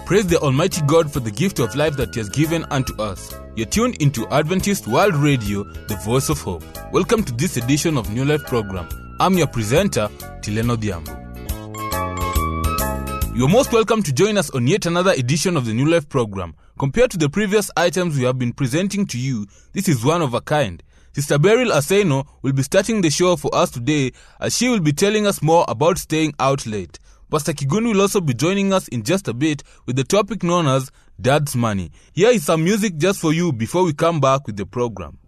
Praise the Almighty God for the gift of life that He has given unto us. You're tuned into Adventist World Radio, the voice of hope. Welcome to this edition of New Life program. I'm your presenter, Tileno Diambo. You're most welcome to join us on yet another edition of the New Life program. Compared to the previous items we have been presenting to you, this is one of a kind. Sister Beryl Aseno will be starting the show for us today as she will be telling us more about staying out late. Pastor Kiguni will also be joining us in just a bit with the topic known as Dad's Money. Here is some music just for you before we come back with the program.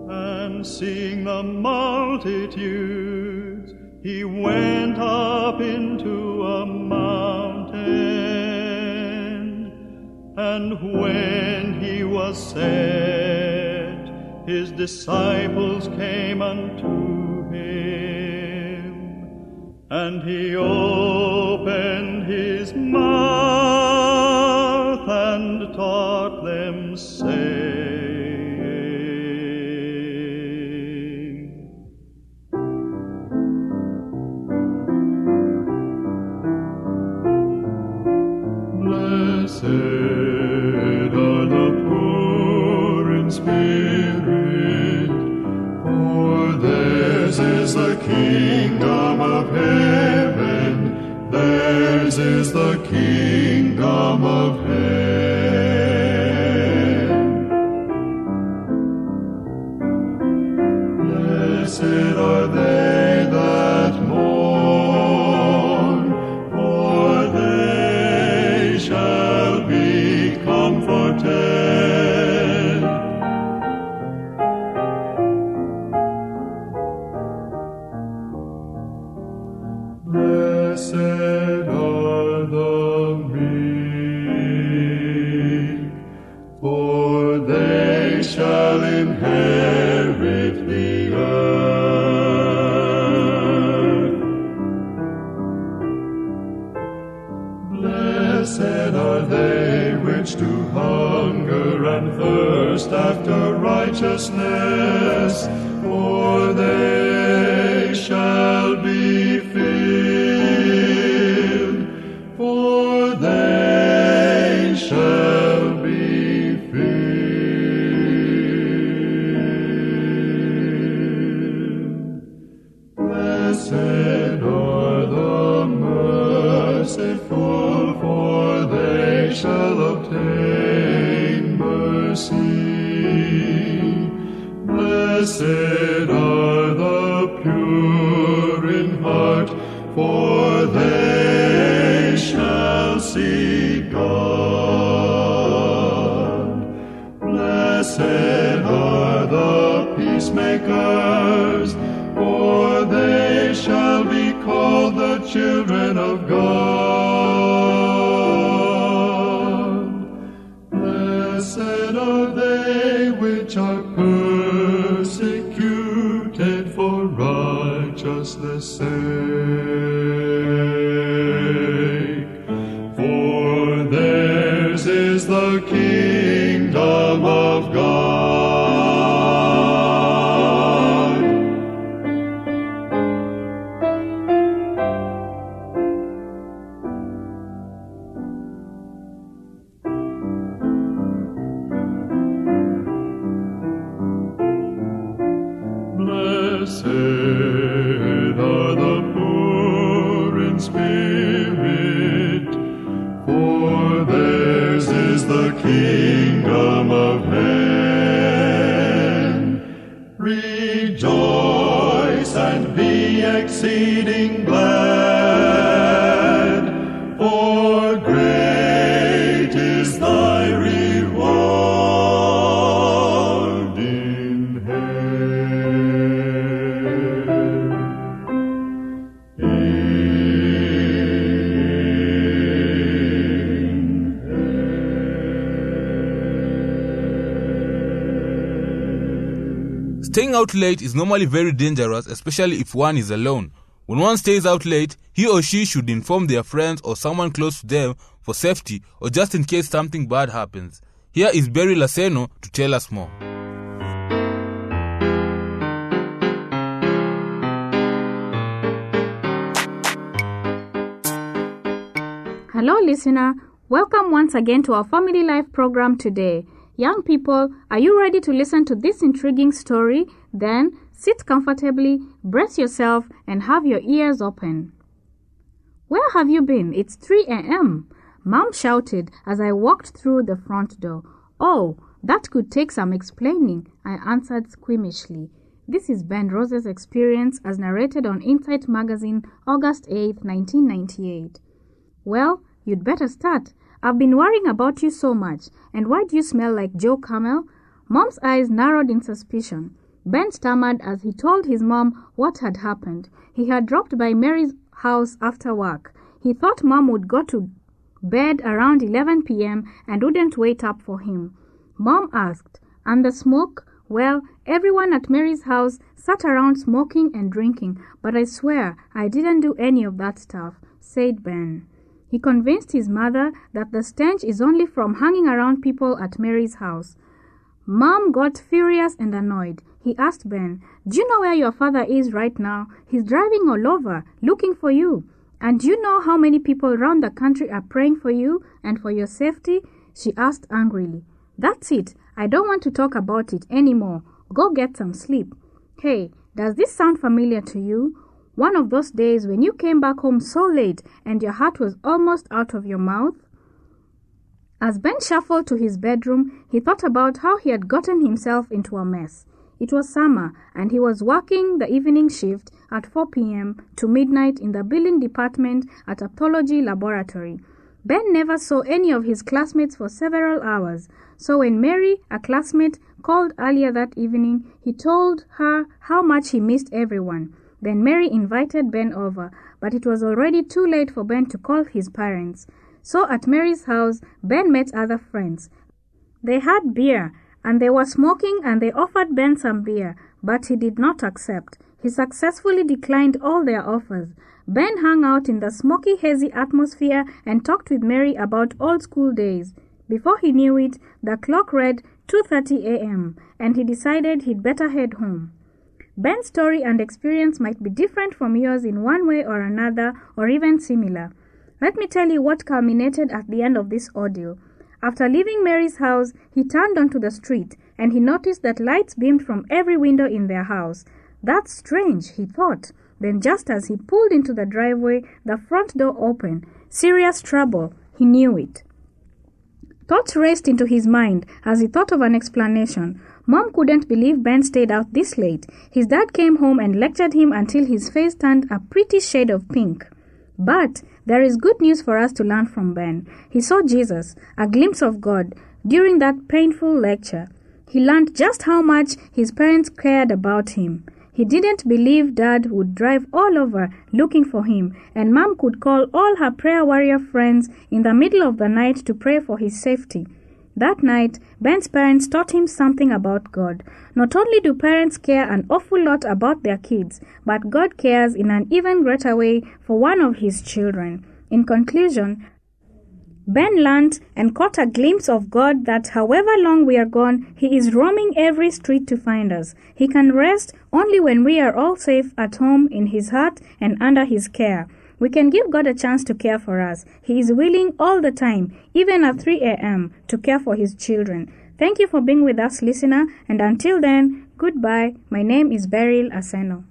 And seeing the multitudes, he went up into a mountain, and when he was set, his disciples came unto him, and he opened his mouth and taught them, saying, Blessed are the poor in spirit, for theirs is the kingdom of heaven. Theirs is the kingdom of heaven. Blessed are they that mourn, for they shall be comforted. Blessed are the meek, for they shall inherit the earth. Blessed are they which do hunger and thirst after righteousness, for they shall be filled. For they shall be filled. Blessed are the merciful, for they shall obtain mercy. Blessed are the pure in heart, for they shall see God. Blessed are the peacemakers, for they shall be called the children of God. Blessed are they which are persecuted for righteousness' sake, for theirs is the kingdom of God. Blessed are the poor in spirit, for theirs is the kingdom of heaven. Rejoice and be exceeding glad, for great is thy reward in heaven. Staying out late is normally very dangerous, especially if one is alone. When one stays out late, he or she should inform their friends or someone close to them for safety or just in case something bad happens. Here is Beryl Aseno to tell us more. Hello listener, welcome once again to our Family Life program today. Young people, are you ready to listen to this intriguing story? Then sit comfortably, brace yourself, and have your ears open. Where have you been? It's 3 a.m. Mom shouted as I walked through the front door. Oh, that could take some explaining, I answered squeamishly. This is Ben Rose's experience as narrated on Insight Magazine, August 8, 1998. Well, you'd better start. I've been worrying about you so much. And why do you smell like Joe Camel? Mom's eyes narrowed in suspicion. Ben stammered as he told his mom what had happened. He had dropped by Mary's house after work. He thought Mom would go to bed around 11 p.m. and wouldn't wait up for him. Mom asked, "And the smoke?" "Well, everyone at Mary's house sat around smoking and drinking, but I swear I didn't do any of that stuff," said Ben. He convinced his mother that the stench is only from hanging around people at Mary's house. Mom got furious and annoyed. He asked Ben, "Do you know where your father is right now? He's driving all over, looking for you. And do you know how many people around the country are praying for you and for your safety?" She asked angrily. "That's it. I don't want to talk about it anymore. Go get some sleep." Hey, does this sound familiar to you? One of those days when you came back home so late and your heart was almost out of your mouth? As Ben shuffled to his bedroom, he thought about how he had gotten himself into a mess. It was summer, and he was working the evening shift at 4 p.m. to midnight in the billing department at a pathology laboratory. Ben never saw any of his classmates for several hours, so when Mary, a classmate, called earlier that evening, he told her how much he missed everyone. Then Mary invited Ben over, but it was already too late for Ben to call his parents. So at Mary's house, Ben met other friends. They had beer, and they were smoking, and they offered Ben some beer, but he did not accept. He successfully declined all their offers. Ben hung out in the smoky, hazy atmosphere and talked with Mary about old school days. Before he knew it, the clock read 2:30 a.m., and he decided he'd better head home. Ben's story and experience might be different from yours in one way or another, or even similar. Let me tell you what culminated at the end of this ordeal. After leaving Mary's house, he turned onto the street, and he noticed that lights beamed from every window in their house. "That's strange," he thought. Then just as he pulled into the driveway, the front door opened. Serious trouble. He knew it. Thoughts raced into his mind as he thought of an explanation. Mom couldn't believe Ben stayed out this late. His dad came home and lectured him until his face turned a pretty shade of pink. But there is good news for us to learn from Ben. He saw Jesus, a glimpse of God, during that painful lecture. He learned just how much his parents cared about him. He didn't believe Dad would drive all over looking for him, and Mom could call all her prayer warrior friends in the middle of the night to pray for his safety. That night, Ben's parents taught him something about God. Not only do parents care an awful lot about their kids, but God cares in an even greater way for one of his children. In conclusion, Ben learned and caught a glimpse of God that however long we are gone, He is roaming every street to find us. He can rest only when we are all safe at home in His heart and under His care. We can give God a chance to care for us. He is willing all the time, even at 3 a.m., to care for His children. Thank you for being with us, listener, and until then, goodbye. My name is Beryl Aseno.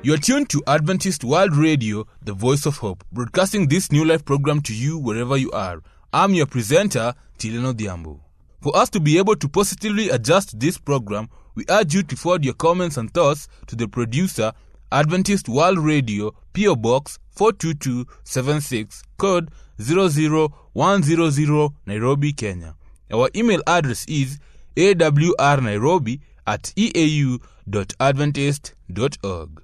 You are tuned to Adventist World Radio, the voice of hope, broadcasting this New Life program to you wherever you are. I'm your presenter, Tileno Diambo. For us to be able to positively adjust this program, we urge you to forward your comments and thoughts to the producer, Adventist World Radio, P.O. Box 42276, code 00100, Nairobi, Kenya. Our email address is awrnairobi@eau.adventist.org.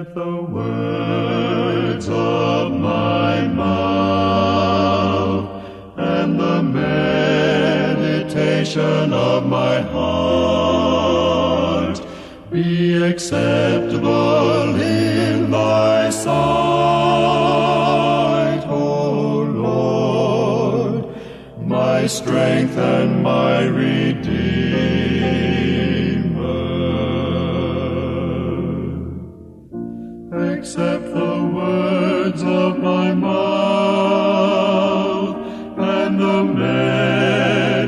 Accept the words of my mouth and the meditation of my heart be acceptable in thy sight, O Lord, my strength and my Redeemer. Accept the words of my mouth and the meditation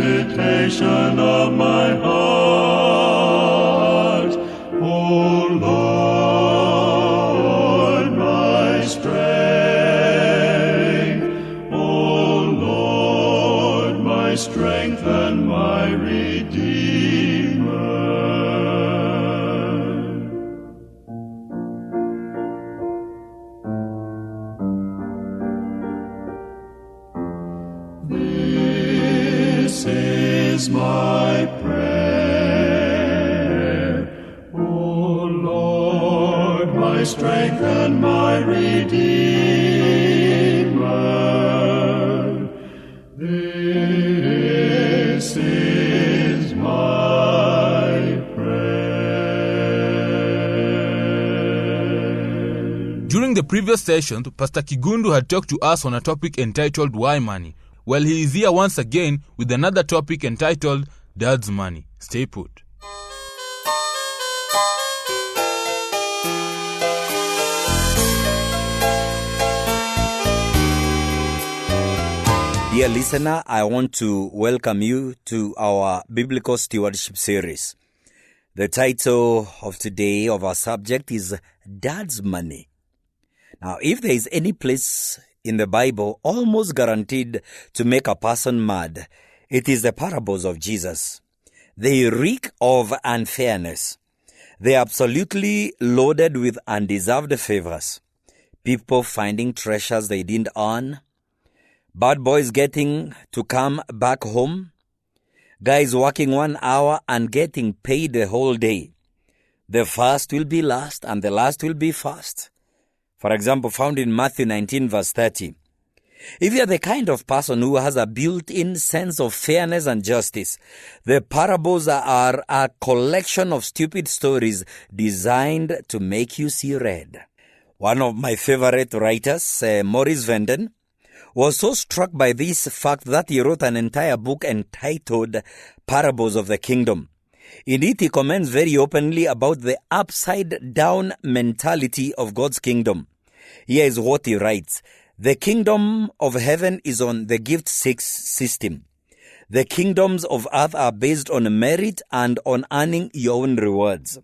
of my heart, O Lord, my strength, O Lord, my strength and my Redeemer. This is my prayer, O Lord, my strength and my Redeemer. This is my prayer. During the previous session, Pastor Kigundu had talked to us on a topic entitled Why Money? Well, he is here once again with another topic entitled Dad's Money. Stay put. Dear listener, I want to welcome you to our Biblical Stewardship series. The title of today of our subject is Dad's Money. Now, if there is any place in the Bible almost guaranteed to make a person mad, it is the parables of Jesus. They reek of unfairness. They are absolutely loaded with undeserved favors. People finding treasures they didn't earn. Bad boys getting to come back home. Guys working 1 hour and getting paid the whole day. The first will be last and the last will be first. For example, found in Matthew 19 verse 30. If you are the kind of person who has a built-in sense of fairness and justice, the parables are a collection of stupid stories designed to make you see red. One of my favorite writers, Maurice Venden, was so struck by this fact that he wrote an entire book entitled Parables of the Kingdom. In it, he comments very openly about the upside-down mentality of God's kingdom. Here is what he writes. The kingdom of heaven is on the gift system. The kingdoms of earth are based on merit and on earning your own rewards.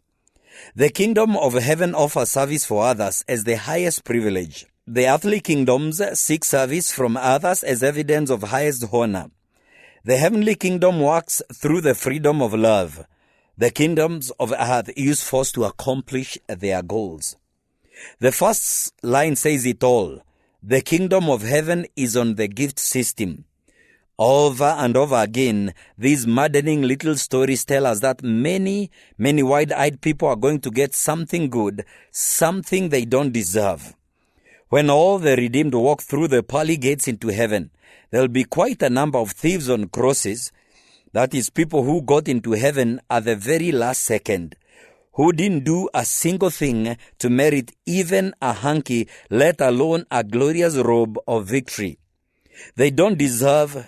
The kingdom of heaven offers service for others as the highest privilege. The earthly kingdoms seek service from others as evidence of highest honor. The heavenly kingdom works through the freedom of love. The kingdoms of earth use force to accomplish their goals. The first line says it all. The kingdom of heaven is on the gift system. Over and over again, these maddening little stories tell us that many wide-eyed people are going to get something good, something they don't deserve. When all the redeemed walk through the pearly gates into heaven, there will be quite a number of thieves on crosses. That is, people who got into heaven at the very last second, who didn't do a single thing to merit even a hanky, let alone a glorious robe of victory. They don't deserve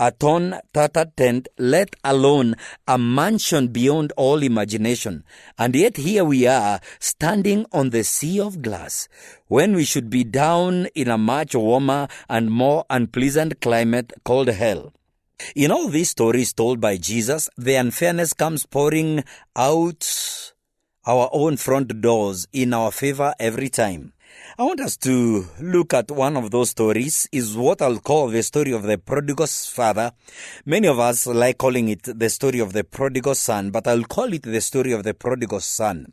a torn-tattered tent, let alone a mansion beyond all imagination. And yet here we are, standing on the sea of glass, when we should be down in a much warmer and more unpleasant climate called hell. In all these stories told by Jesus, the unfairness comes pouring out our own front doors in our favor every time. I want us to look at one of those stories, is what I'll call the story of the prodigal father. Many of us like calling it the story of the prodigal son, but I'll call it the story of the prodigal son.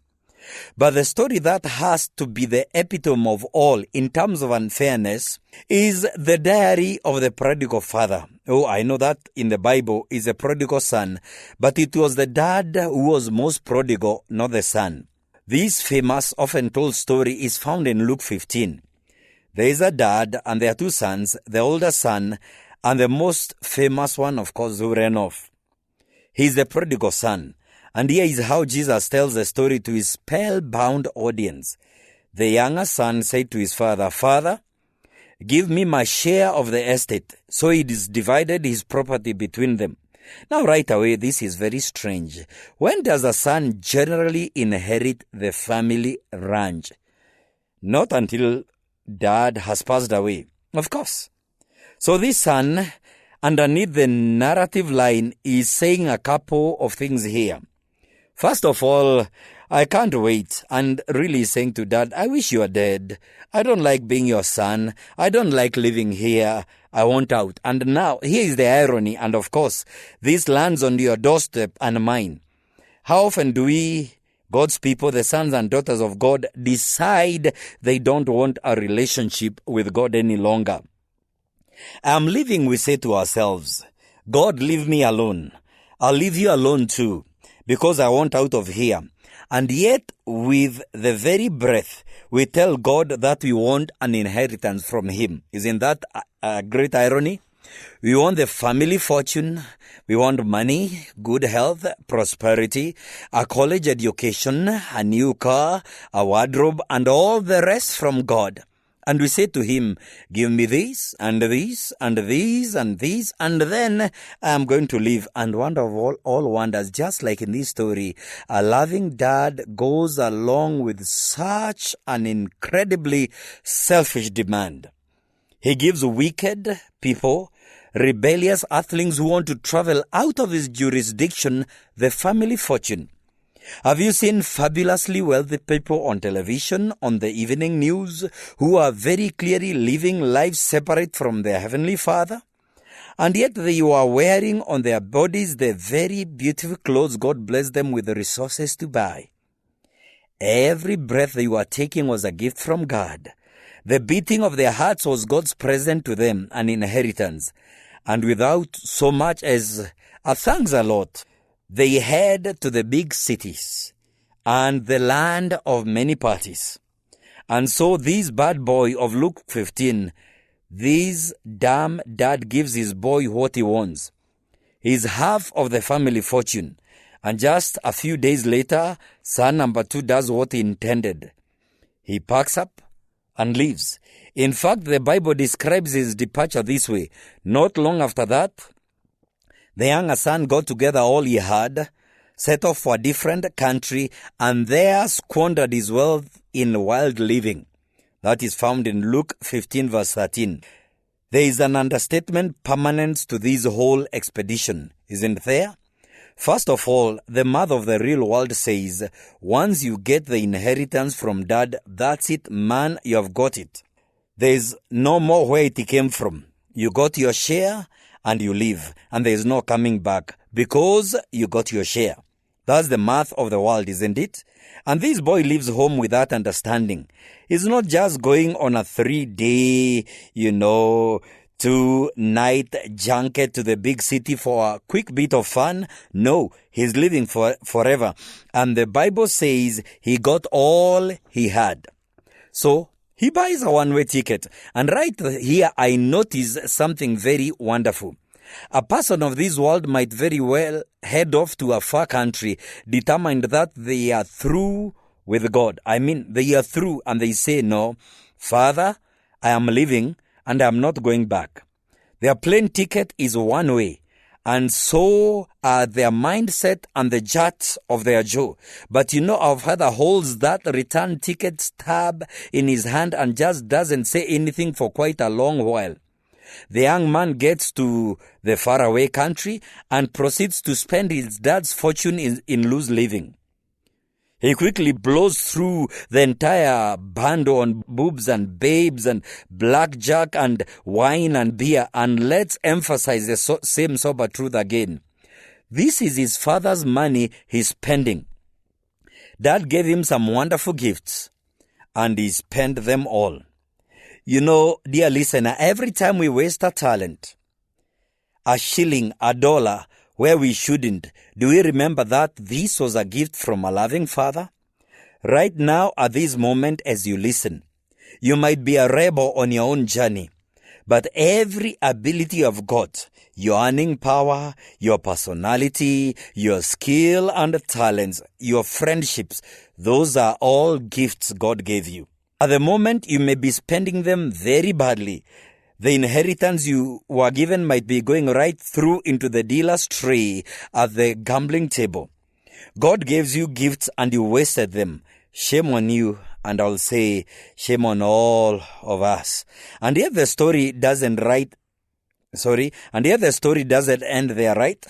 But the story that has to be the epitome of all in terms of unfairness is the diary of the prodigal father. Oh, I know that in the Bible is a prodigal son, but it was the dad who was most prodigal, not the son. This famous, often told story is found in Luke 15. There is a dad and there are two sons, the older son and the most famous one, of course, who ran off. He is the prodigal son. And here is how Jesus tells the story to his spellbound audience. The younger son said to his father, "Father, give me my share of the estate." So he divided his property between them. Now right away, this is very strange. When does a son generally inherit the family ranch? Not until dad has passed away, of course. So this son, underneath the narrative line, is saying a couple of things here. First of all, I can't wait, and really saying to dad, I wish you were dead. I don't like being your son. I don't like living here. I want out. And now, here is the irony, and of course, this lands on your doorstep and mine. How often do we, God's people, the sons and daughters of God, decide they don't want a relationship with God any longer? I'm leaving, we say to ourselves, God, leave me alone. I'll leave you alone too, because I want out of here. And yet, with the very breath, we tell God that we want an inheritance from Him. Isn't that a great irony? We want the family fortune, we want money, good health, prosperity, a college education, a new car, a wardrobe, and all the rest from God. And we say to Him, give me this, and this, and this, and this, and then I am going to live. And wonder of all wonders, just like in this story, a loving dad goes along with such an incredibly selfish demand. He gives wicked people, rebellious earthlings who want to travel out of his jurisdiction, the family fortune. Have you seen fabulously wealthy people on television, on the evening news, who are very clearly living lives separate from their Heavenly Father? And yet they are wearing on their bodies the very beautiful clothes God blessed them with the resources to buy. Every breath they were taking was a gift from God. The beating of their hearts was God's present to them, an inheritance. And without so much as a thanks a lot, they head to the big cities and the land of many parties. And so this bad boy of Luke 15, this damn dad gives his boy what he wants. He's half of the family fortune. And just a few days later, son number 2 does what he intended. He packs up and leaves. In fact, the Bible describes his departure this way. Not long after that, the younger son got together all he had, set off for a different country, and there squandered his wealth in wild living. That is found in Luke 15 verse 13. There is an understatement permanent to this whole expedition, isn't there? First of all, the mother of the real world says, once you get the inheritance from dad, that's it, man, you have got it. There is no more where it came from. You got your share, and you leave, and there is no coming back, because you got your share. That's the math of the world, isn't it? And this boy leaves home with that understanding. He's not just going on a 3-day, 2-night junket to the big city for a quick bit of fun. No, he's living forever. And the Bible says he got all he had. So, he buys a one-way ticket. And right here, I notice something very wonderful. A person of this world might very well head off to a far country, determined that they are through with God. They are through, and they say, no, Father, I am leaving, and I am not going back. Their plane ticket is one way. And so are their mindset and the jut of their jaw. But our father holds that return ticket stub in his hand and just doesn't say anything for quite a long while. The young man gets to the faraway country and proceeds to spend his dad's fortune in loose living. He quickly blows through the entire bundle on boobs and babes and blackjack and wine and beer, and let's emphasize the same sober truth again. This is his father's money he's spending. Dad gave him some wonderful gifts, and he spent them all. Dear listener, every time we waste a talent, a shilling, a dollar, where we shouldn't, do we remember that this was a gift from a loving Father? Right now, at this moment, as you listen, you might be a rebel on your own journey, but every ability of God, your earning power, your personality, your skill and talents, your friendships, those are all gifts God gave you. At the moment, you may be spending them very badly. The inheritance you were given might be going right through into the dealer's tray at the gambling table. God gives you gifts and you wasted them. Shame on you, and I'll say shame on all of us. And yet the story doesn't end there, right?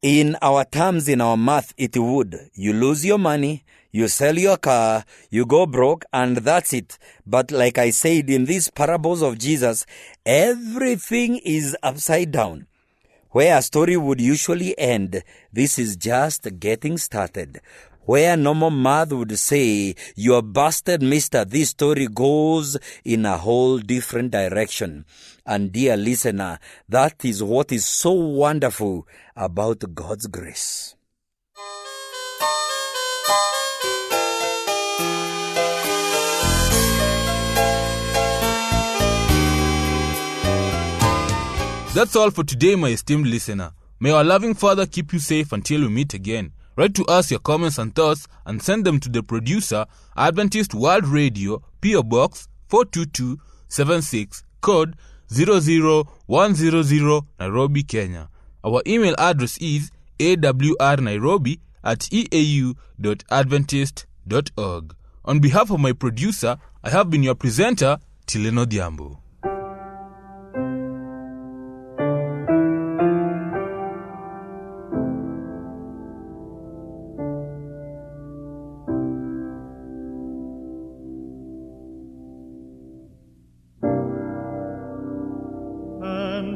In our terms, in our math, it would. You lose your money, you sell your car, you go broke, and that's it. But like I said in these parables of Jesus, everything is upside down. Where a story would usually end, this is just getting started. Where normal math would say, you're busted, mister, this story goes in a whole different direction. And dear listener, that is what is so wonderful about God's grace. That's all for today, my esteemed listener. May our loving Father keep you safe until we meet again. Write to us your comments and thoughts and send them to the producer, Adventist World Radio, P.O. Box 42276, code 00100, Nairobi, Kenya. Our email address is awrnairobi@eau.adventist.org. On behalf of my producer, I have been your presenter, Tileno Diambo.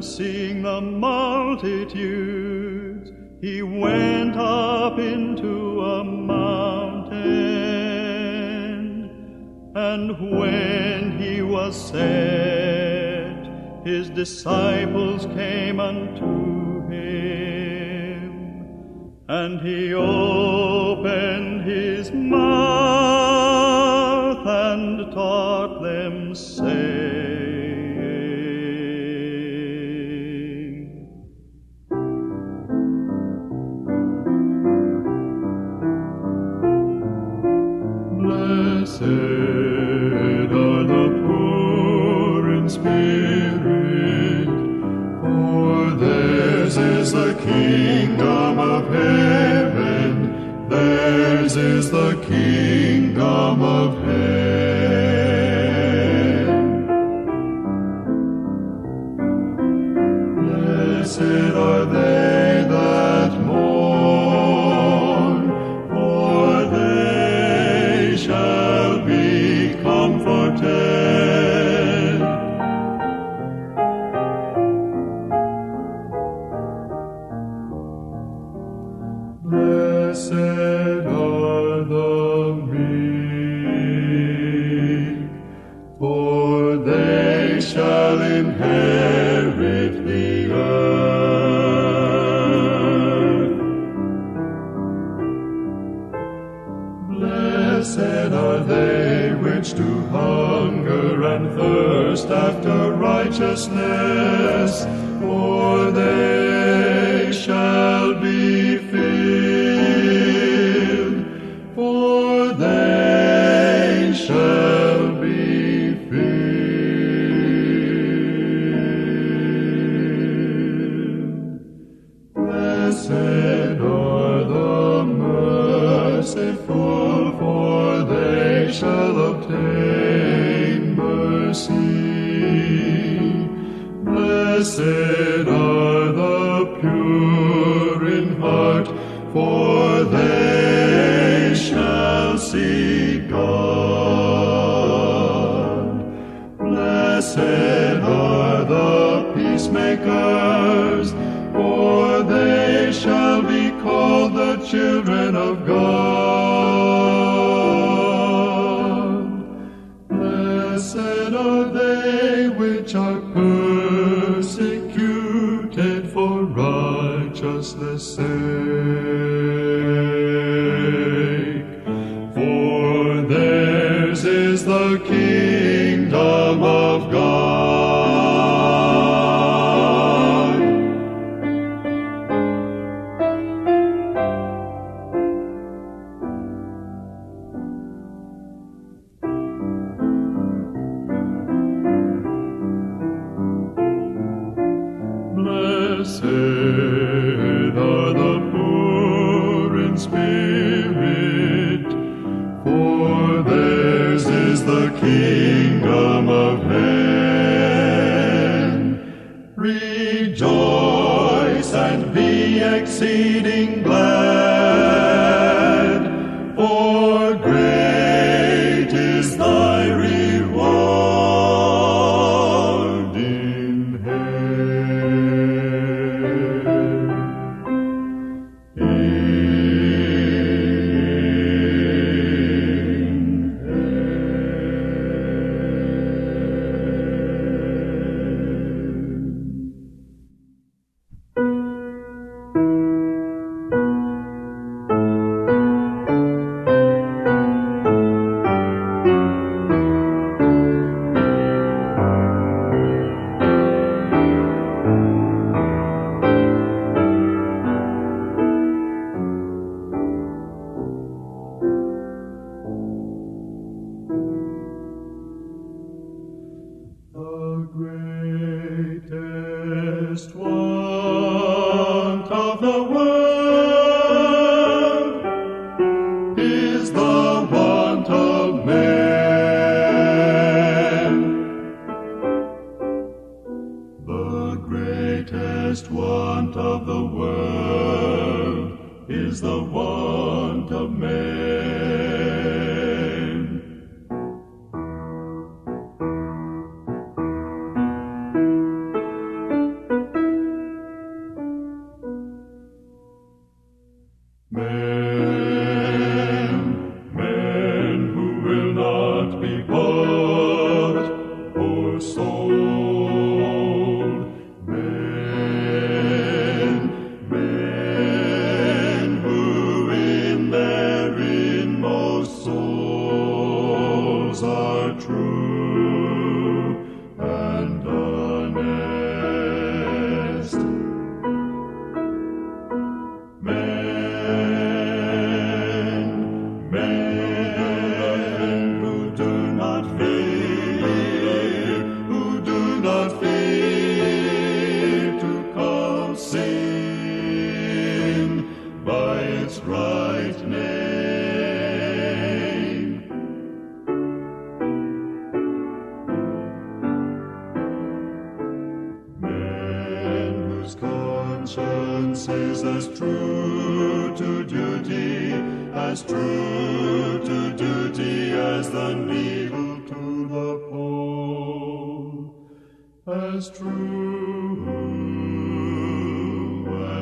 Seeing the multitudes, he went up into a mountain. And when he was set, his disciples came unto him. And he opened his mouth and taught them, saying, Blessed are the poor in spirit, for theirs is the kingdom of heaven. Theirs is the kingdom of heaven. Blessed are they that mourn, for they shall be comforted. Blessed are the meek, for they shall inherit the earth. Blessed are they which do hunger and thirst after righteousness, for they shall be filled. For they shall be filled. Blessed are the merciful, for they shall obtain mercy. Blessed are the pure in heart, for they shall see God. Blessed are the peacemakers, for they shall be called the children of God. Blessed are they which are persecuted for righteousness' sake, for Blessed are the poor in spirit, for theirs is the kingdom of heaven. Rejoice and be exceeding glad, for great is thy reward in The greatest want of the world is the want of man. The greatest want of the world is the want of man. Men who will not be bought or sold. Men who in their inmost souls are true and honest. Men who do not fear to call sin by its right name. Men whose conscience is as true to duty as the needle to the pole, as true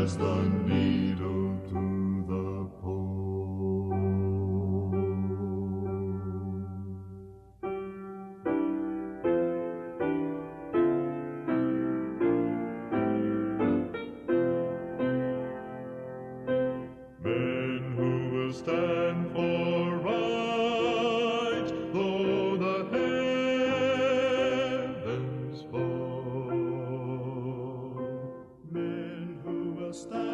as the needle to the pole. Men who will stand for right, though the heavens fall. Men who will stand